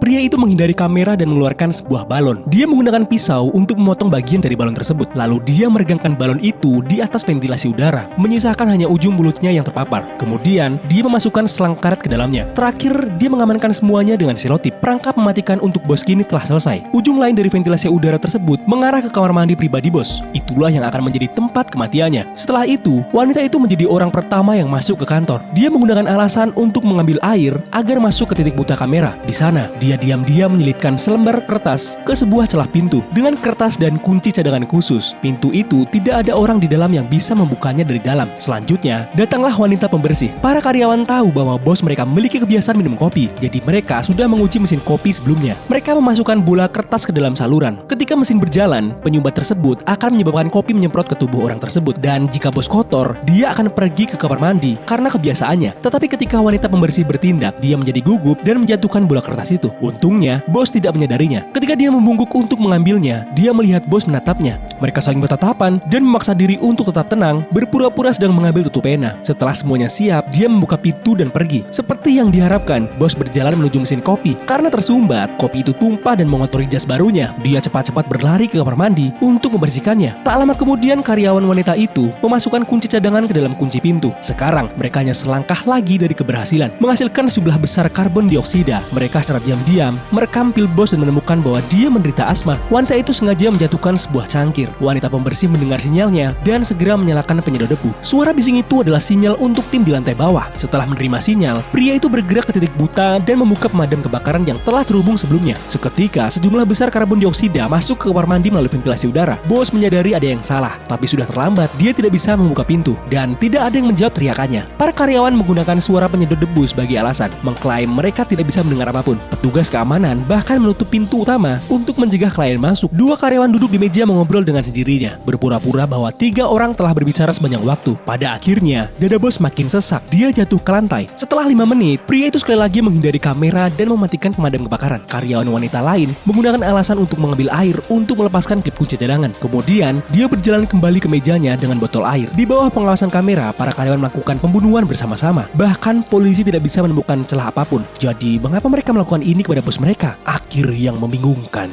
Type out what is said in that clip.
Pria itu menghindari kamera dan mengeluarkan sebuah balon. Dia menggunakan pisau untuk memotong bagian dari balon tersebut. Lalu dia meregangkan balon itu di atas ventilasi udara, menyisakan hanya ujung mulutnya yang terpapar. Kemudian, dia memasukkan selang karet ke dalamnya. Terakhir, dia mengamankan semuanya dengan selotip. Perangkap mematikan untuk bos kini telah selesai. Ujung lain dari ventilasi udara tersebut mengarah ke kamar mandi pribadi bos. Itulah yang akan menjadi tempat kematiannya. Setelah itu, wanita itu menjadi orang pertama yang masuk ke kantor. Dia menggunakan alasan untuk mengambil air agar masuk ke titik buta kamera. Di sana, dia diam-diam menyelipkan selembar kertas ke sebuah celah pintu. Dengan kertas dan kunci cadangan khusus, pintu itu tidak ada orang di dalam yang bisa membukanya dari dalam. Selanjutnya, datanglah wanita pembersih. Para karyawan tahu bahwa bos mereka memiliki kebiasaan minum kopi, jadi mereka sudah menguji mesin kopi sebelumnya. Mereka memasukkan bola kertas ke dalam saluran. Ketika mesin berjalan, penyumbat tersebut akan menyebabkan kopi menyemprot ke tubuh orang tersebut. Dan jika bos kotor, dia akan pergi ke kamar mandi karena kebiasaannya. Tetapi ketika wanita pembersih bertindak, dia menjadi gugup dan menjatuhkan bola kertas itu. Untungnya, bos tidak menyadarinya. Ketika dia membungkuk untuk mengambilnya, dia melihat bos menatapnya. Mereka saling bertatapan dan memaksa diri untuk tetap tenang, berpura-pura sedang mengambil tutup pena. Setelah semuanya siap, dia membuka pintu dan pergi. Seperti yang diharapkan, bos berjalan menuju mesin kopi. Karena tersumbat, kopi itu tumpah dan mengotori jas barunya. Dia cepat-cepat berlari ke kamar mandi untuk membersihkannya. Tak lama kemudian, karyawan wanita itu memasukkan kunci cadangan ke dalam kunci pintu. Sekarang, mereka hanya selangkah lagi dari keberhasilan, menghasilkan sejumlah besar karbon dioksida. Mereka secara diam-diam merekam pil bos dan menemukan bahwa dia menderita asma. Wanita itu sengaja menjatuhkan sebuah cangkir. Wanita pembersih mendengar sinyalnya dan segera menyalakan penyedot debu. Suara bising itu adalah sinyal untuk tim di lantai bawah. Setelah menerima sinyal, pria itu bergerak ke titik buta dan membuka pemadam kebakaran yang telah terhubung sebelumnya. Seketika, sejumlah besar karbon dioksida masuk ke kamar mandi melalui ventilasi udara. Bos menyadari ada yang salah, tapi sudah terlambat. Dia tidak bisa membuka pintu dan tidak ada yang menjawab teriakannya. Para karyawan menggunakan suara penyedot debu sebagai alasan, mengklaim mereka tidak bisa mendengar apapun. Petugas keamanan bahkan menutup pintu utama untuk mencegah klien masuk. Dua karyawan duduk di meja mengobrol dengan sendirinya, berpura-pura bahwa 3 orang telah berbicara sepanjang waktu. Pada akhirnya, dada bos makin sesak. Dia jatuh ke lantai. Setelah 5 menit, pria itu sekali lagi menghindari kamera dan mematikan pemadam kebakaran. Karyawan wanita lain menggunakan alasan untuk mengambil air untuk melepaskan klip kunci cadangan. Kemudian, dia berjalan kembali ke mejanya dengan botol air. Di bawah pengawasan kamera, para karyawan melakukan pembunuhan bersama-sama. Bahkan polisi tidak bisa menemukan celah apapun. Jadi, mengapa mereka melakukan ini kepada bos mereka? Akhir yang membingungkan.